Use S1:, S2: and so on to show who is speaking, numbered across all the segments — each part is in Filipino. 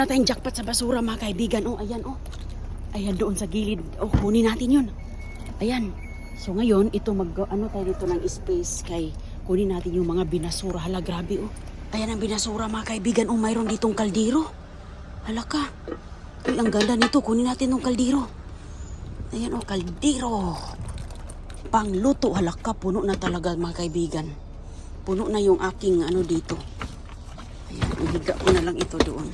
S1: Tayong jackpot sa basura mga kaibigan. Oh, ayan oh. Ayan doon sa gilid. Oh, kunin natin 'yun. Ayan. So ngayon, ito ano tayo dito ng space kay kunin natin yung mga binasura. Hala, grabe oh. Ayan ang binasura mga kaibigan. Oh, mayroon ditong kaldero. Hala ka. Ay, ang ganda nito. Kunin natin tong kaldero. Ayan oh, kaldero. Pangluto. Hala ka, puno na talaga mga kaibigan. Puno na yung aking ano dito. Ayan, ihiga ko na lang ito doon.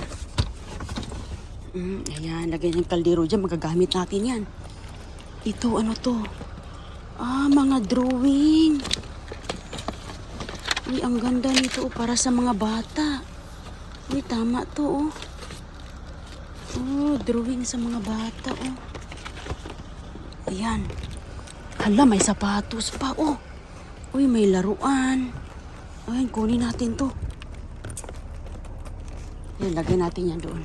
S1: Ayan, lagay ng kaldero dyan. Magagamit natin yan. Ito, ano to? Mga drawing. Uy, ang ganda nito para sa mga bata. Uy, tama to oh. Oh, drawing sa mga bata oh. Ayan. Hala, may sapatos pa oh. Uy, may laruan. Ayan, kunin natin to. Ayan, lagay natin yan doon.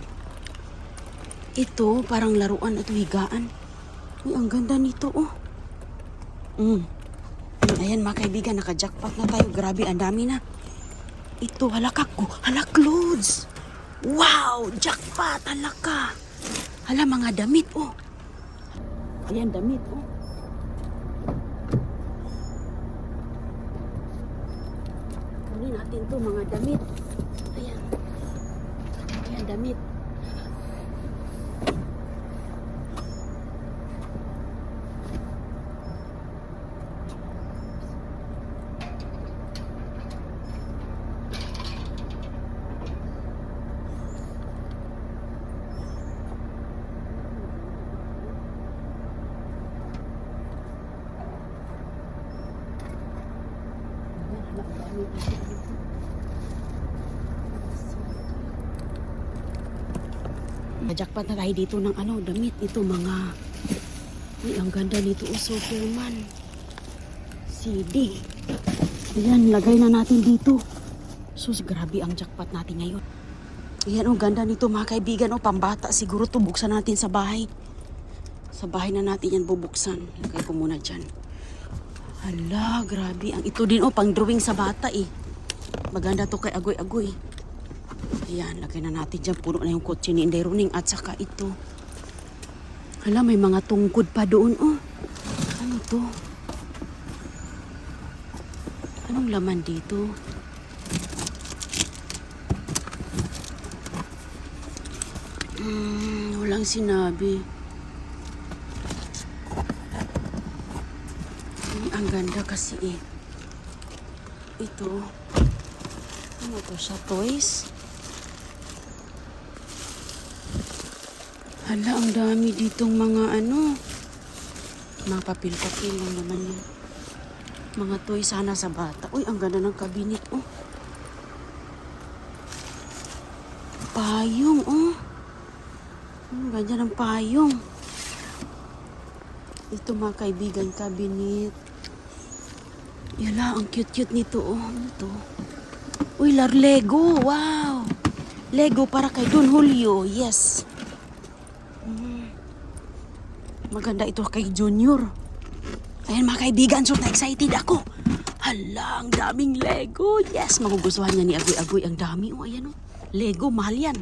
S1: Ito, parang laruan at higaan. Uy, ang ganda nito oh. Ayan mga kaibigan, naka-jackpot na tayo. Grabe, ang dami na. Ito, halaka ko. Hala, clothes. Wow, jackpot, halaka. Hala, mga damit oh. Ayan, damit oh. Kunin natin to, mga damit. Ayan. Ayan, damit. Jackpot na tayo dito ng ano, damit. Ito mga, ay, ang ganda nito o Superman CD. Ayan, lagay na natin dito. Sus, grabe ang jackpot natin ngayon. Ayan, ang ganda nito mga kaibigan o, pambata siguro to. Buksan natin sa bahay. Sa bahay na natin yan bubuksan. Lagay ko muna dyan. Hala, grabe. Ang ito din oh, pang drawing sa bata eh. Maganda to kay Agoy-Agoy. Ayan, lagay na natin dyan. Puno na yung kotse ni Inday Runing. At saka ito. Hala, may mga tungkod pa doon oh. Ano to? Anong laman dito? Walang sinabi. Ang ganda kasi eh. Ito. Ano to siya? Toys? Hala, ang dami ditong mga ano. Mga papel-papel lang naman yun. Mga toys sana sa bata. Uy, ang ganda ng cabinet oh. Payong oh. Ang ganda ng payong. Ito mga kaibigan, cabinet. Yala, ang cute-cute nito oh. Ano to? Uy, Lego. Wow. Lego para kay Don Julio. Yes. Maganda ito kay Junior. Ayan mga kaibigan, so na-excited ako. Hala, ang daming Lego. Yes, magugustuhan niya ni Agoy-Agoy. Ang dami oh, ayan oh. Lego, mahal yan.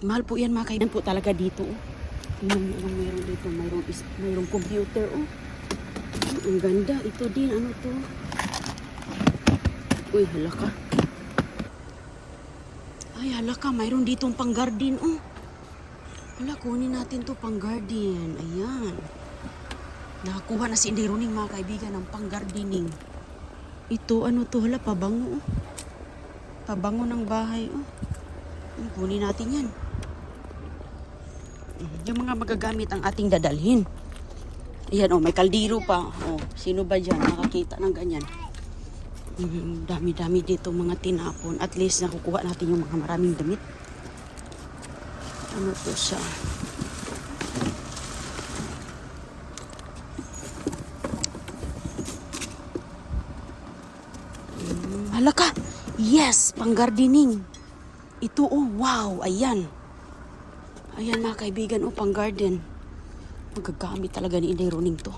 S1: Mahal po yan mga kaibigan po talaga dito oh. Anong meron dito? Mayroong computer oh. Ang ganda. Ito din, ano to? Uy, hala ka. Ay, hala ka. Mayroon ditong pang garden oh. Hala, kunin natin to pang garden. Ayan. Nakakuha na si Inday Runing mga kaibigan ng pang gardening. Ito, ano to? Hala, pabango oh. Pabango ng bahay oh. Kunin natin yan. Yung mga magagamit ang ating dadalhin. Ayan oh, may kaldero pa. Oh, sino ba dyan nakakita ng ganyan? Dami-dami dito mga tinapon. At least nakukuha natin yung mga maraming damit. Ano to siya? Hala ka! Yes! Pang gardening. Ito oh, wow! Ayan. Ayan mga kaibigan oh, pang garden. Magagamit talaga ni Inday Runing to.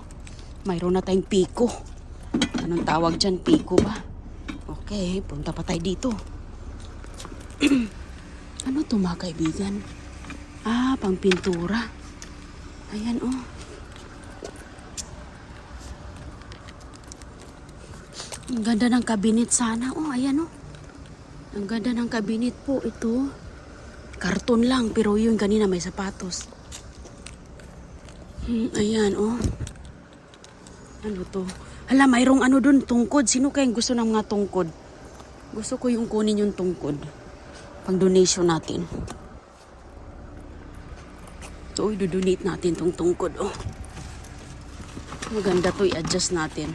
S1: Mayroon na tayong piko. Anong tawag dyan? Piko ba? Okay, punta pa tayo dito. Ano to mga kaibigan? Ah, pang pintura. Ayan oh. Ang ganda ng cabinet sana. Oh, ayan oh. Ang ganda ng cabinet po ito. Karton lang pero yun kanina may sapatos. Ayan oh. Ano to? Hala, mayroong ano dun, tungkod. Sino kayang gusto ng mga tungkod? Gusto ko yung kunin yung tungkod. Pang donation natin. So, i-donate natin tong tungkod oh. Maganda to, i-adjust natin.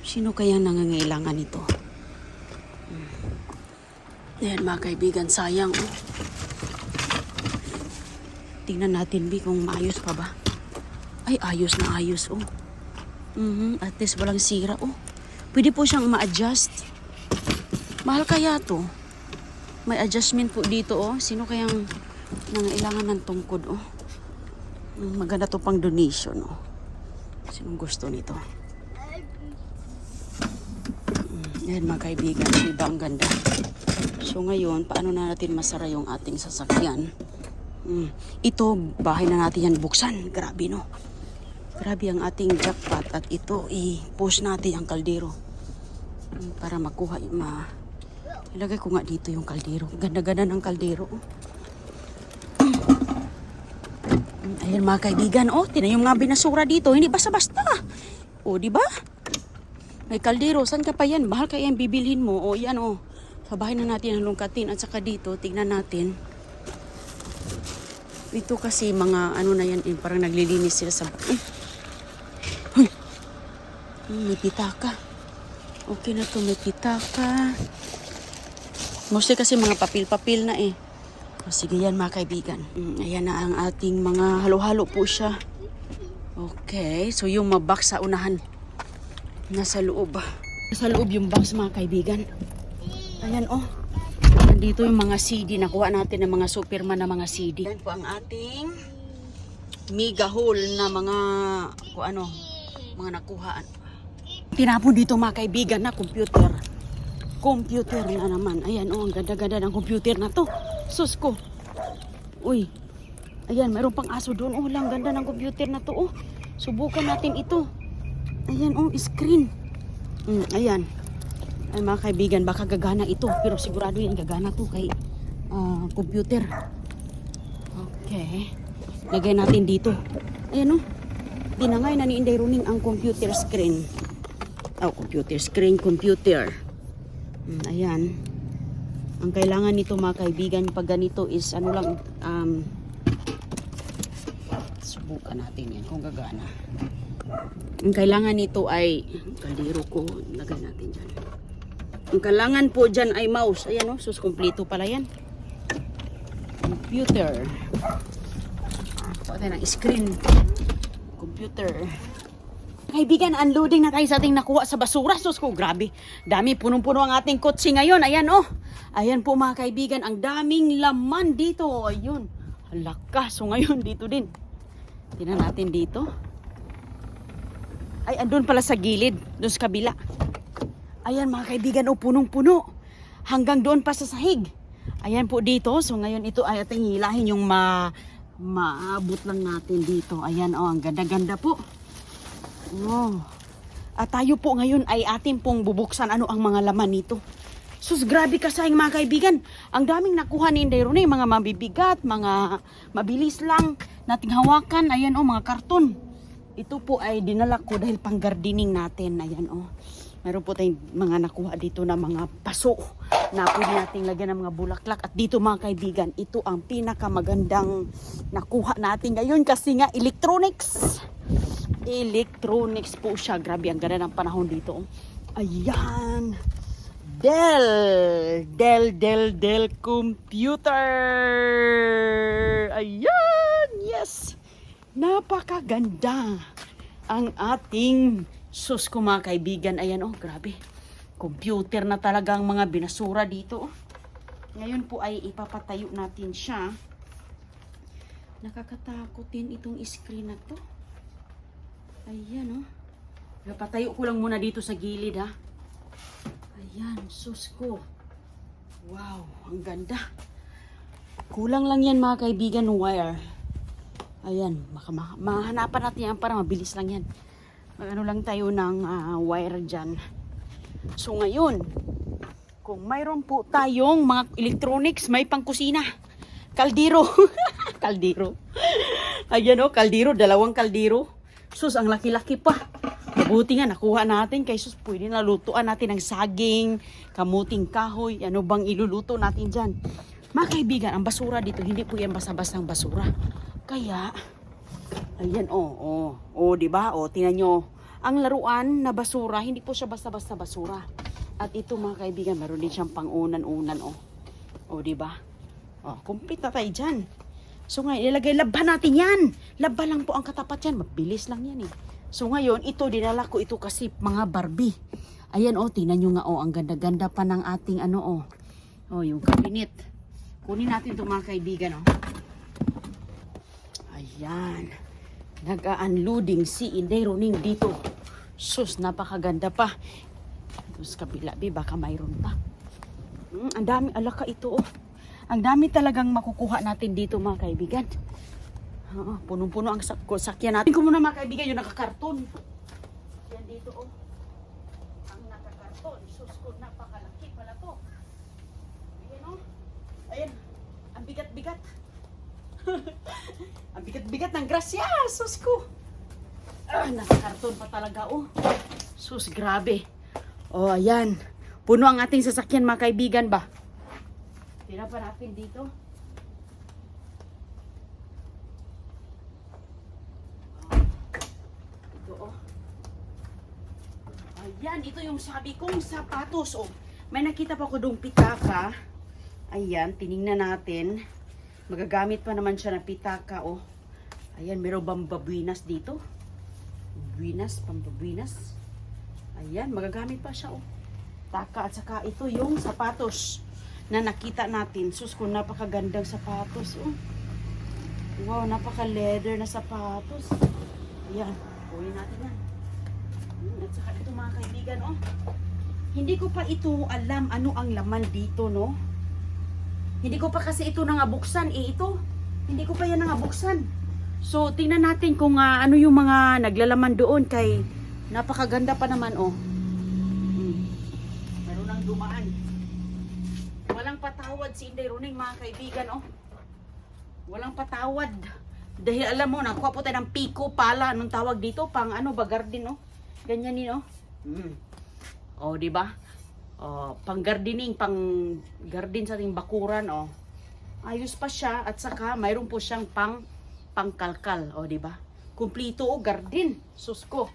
S1: Sino kayang nangangailangan ito? Ayan mga kaibigan, sayang oh. Tingnan natin Bi kung maayos pa ba. Ay, ayos na ayos oh. At least walang sira oh. Pwede po siyang ma-adjust. Mahal kaya to? May adjustment po dito oh. Sino kayang nangailangan ng tungkod oh? Maganda to pang donation oh. Sinong gusto nito? Ayan mga kaibigan, diba ang ganda? So ngayon, paano na natin masara yung ating sasakyan? Ito, bahay na natin yan buksan. Grabe no? Grabe ang ating jackpot. At ito, i-post natin ang kaldero. Para makuha, ilagay ko nga dito yung kaldero. Ganda-ganda ng kaldero. Ayan mga kaibigan, oh, tinayong nga binasura dito. Hindi basta-basta. O, di ba? May kaldero, saan ka pa yan? Bahal kaya yung bibilhin mo. O, yan oh. Sa bahay na natin ang lungkatin. At saka dito, tignan natin. Ito kasi mga ano na yan, parang naglilinis sila sa... may pitaka. Okay na to, may pitaka. Mostly kasi mga papel-papel na eh. O, sige yan mga kaibigan. Ayan na ang ating mga halo-halo po siya. Okay, so yung mga box sa unahan. Nasa loob. Nasa loob yung box mga kaibigan. Ayan oh. Nandito yung mga CD. Nakuha natin ng mga Superman na mga CD. Ayan po ang ating mega haul na mga mga nakuhaan. Tinapon dito mga kaibigan na computer. Computer na naman. Ayan oh, ang ganda-ganda ng computer na to. Sus ko. Uy. Ayan, mayroon pang aso doon. Oh, lang ganda ng computer na to. Oh, subukan natin ito. Ayan oh, screen. Ayan. Ay mga kaibigan, baka gagana ito. Pero sigurado yan, gagana to kay computer. Okay. Lagay natin dito. Ayan oh. Dinangay na ni Inday Runing ang computer screen. Oh, computer screen, computer. Ayan. Ang kailangan nito mga kaibigan pag ganito is ano lang, subukan natin yan kung gagana. Ang kailangan nito ay, kaldero ko, lagay natin dyan. Ang kailangan po dyan ay mouse. Ayan o, sus, kompleto pala yan. Computer. Kuha tayo ng screen. Computer. Kaibigan, unloading na tayo sa ating nakuha sa basura. Sus ko, grabe. Dami, punong-puno ang ating kotse ngayon. Ayan oh. Ayan po mga kaibigan, ang daming laman dito. Ayun. Halaka. So ngayon, dito din. Tingnan natin dito. Ay, andun pala sa gilid. Doon sa kabila. Ayan mga kaibigan, oh, punong-puno. Hanggang doon pa sa sahig. Ayan po dito. So ngayon ito ay ating hilahin yung maabot lang natin dito. Ayan oh, ang ganda-ganda po. Oh. At tayo po ngayon ay ating pong bubuksan ano ang mga laman nito. Sus, grabe kasayang mga kaibigan. Ang daming nakuha ni Inday Rune, mga mabibigat, mga mabilis lang nating hawakan. Ayan oh, mga karton. Ito po ay dinala ko dahil pang gardening natin. Ayan oh. Meron po tayong mga nakuha dito na mga paso na pwede nating lagyan ng mga bulaklak. At dito mga kaibigan, ito ang pinakamagandang nakuha natin ngayon kasi nga electronics. Electronics po siya. Grabe, ang ganda ng panahon dito. Ayan. Dell computer. Ayan. Yes. Napakaganda ang ating sus ko mga kaibigan. Ayan oh, grabe. Computer na talagang mga binasura dito. Ngayon po ay ipapatayo natin siya. Nakakatakot din itong screen na to. Ayan oh. Ipapatayo ko lang muna dito sa gilid ha. Ayan, sus ko. Wow, ang ganda. Kulang lang yan mga kaibigan ng wire. Ayan, mahanapan natin yan para mabilis lang yan. Mag-ano lang tayo ng wire dyan. So ngayon, kung mayroon po tayong mga electronics, may pangkusina. Kaldero. Kaldero. Ayan o, kaldero. 2 kaldero. Sus, ang laki-laki pa. Mabuti nga, nakuha natin. Kay sus, pwede na lutuan natin ng saging, kamuting kahoy. Ano bang iluluto natin dyan? Mga kaibigan, ang basura dito, hindi po yan basta-bastang basura. Kaya, ayan diba? Tingnan nyo. Ang laruan na basura, hindi po siya basta-basta basura. At ito mga kaibigan, meron din siyang pang-unan-unan, diba? Complete na tayo dyan. So ngayon, ilagay, labhan natin yan. Labhan lang po ang katapat yan. Mabilis lang yan eh. So ngayon, ito, dinala ko ito kasi mga Barbie. Ayan tingnan nyo nga ang ganda-ganda pa ng ating yung cabinet. Kunin natin ito mga kaibigan Ayan. Nag-unloading si Inday Roning dito. Sus, napakaganda pa. Tapos kabila, baka mayroon pa. Ang dami, alaka ito Ang dami talagang makukuha natin dito mga kaibigan. Punong-puno ang sakyan natin. Ko muna mga kaibigan yung nakakarton. Yan dito Ang nakakarton. Sus ko, napakalaki pala to. Ayan Ayan. Ang bigat-bigat. Ang bigat-bigat ng grasya. Sus ko. Nakakarton pa talaga Sus, grabe. Ayan. Puno ang ating sasakyan mga kaibigan ba? Tira pa natin dito. Ito Ayan, ito yung sabi kong sapatos May nakita pa ko dong pitaka. Ayan, tiningnan natin. Magagamit pa naman siya ng pitaka Ayan, meron bang babuinas dito? Pambabuinas. Ayan, magagamit pa siya Taka at saka ito yung sapatos na nakita natin. Sus, kung napakagandang sapatos Wow, napaka-leather na sapatos. Ayan, kunin natin yan. At saka ito mga kaibigan hindi ko pa ito alam ano ang laman dito Hindi ko pa kasi ito nangabuksan ito. Hindi ko pa yan nangabuksan. So, tingnan natin kung ano yung mga naglalaman doon kay napakaganda pa naman Meron nang dumaan. Walang patawad si Inday Roning mga kaibigan Walang patawad. Dahil alam mo, nakuha po tayo ng piko pala. Anong tawag dito? Pang garden Ganyan din diba? Pang gardening, pang garden sa ating bakuran Ayos pa siya at saka mayroon po siyang pangkalkal diba? Kumplito garden. Susko.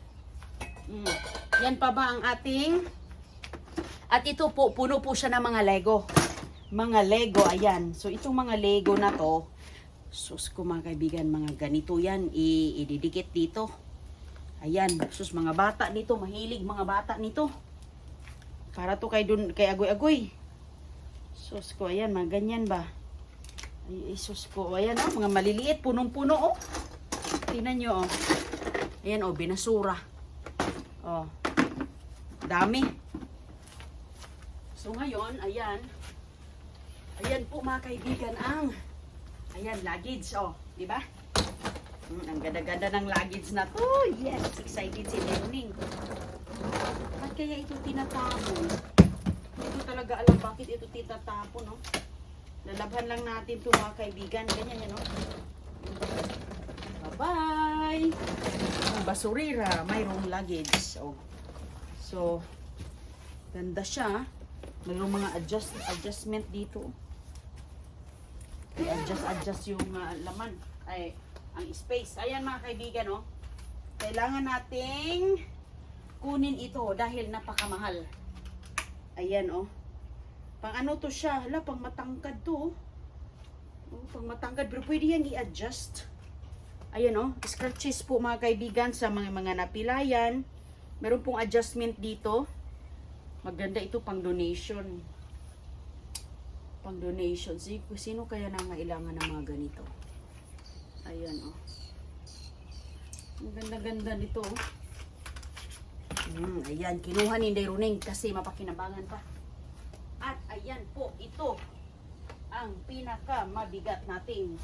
S1: Yan pa ba ang ating at ito po, puno po siya ng mga Lego. Mga Lego, ayan. So itong mga Lego na to, sus ko mga kaibigan, mga ganito yan, ididikit dito. Ayan, sus mga bata nito, mahilig mga bata nito. Para to kay agoy-agoy. Sus ko, ayan, mga ganyan ba? Ay, sus ko, ayan mga maliliit, punong-puno Tingnan nyo Ayan binasura. Dami. So ngayon, ayan po mga kaibigan ayan, luggage di ba? Ang ganda-ganda ng luggage na to. Yes, excited si Leoning. Bakit kaya ito tinatapon? Hindi ko talaga alam bakit ito tinatapon Lalabhan lang natin to mga kaibigan. Ganyan yan Bye-bye. Ang basurira, mayroong luggage. So, ganda siya. Mayroong mga adjustment dito. I-adjust yung laman. Ay, ang space. Ayan mga kaibigan kailangan nating kunin ito dahil napakamahal. Ayan pang ano to siya? Pang matangkad to pang matangkad. Pero pwede yan i-adjust. Ayan scratches po mga kaibigan sa mga napilayan. Meron pong adjustment dito. Maganda ito pang donation. Pang donation. Sino kaya nangailangan ng mga ganito? Ayan Ang ganda-ganda nito Ayan, kinuha ni Inday Roning kasi mapakinabangan pa. At ayan po, ito. ang pinaka mabigat nating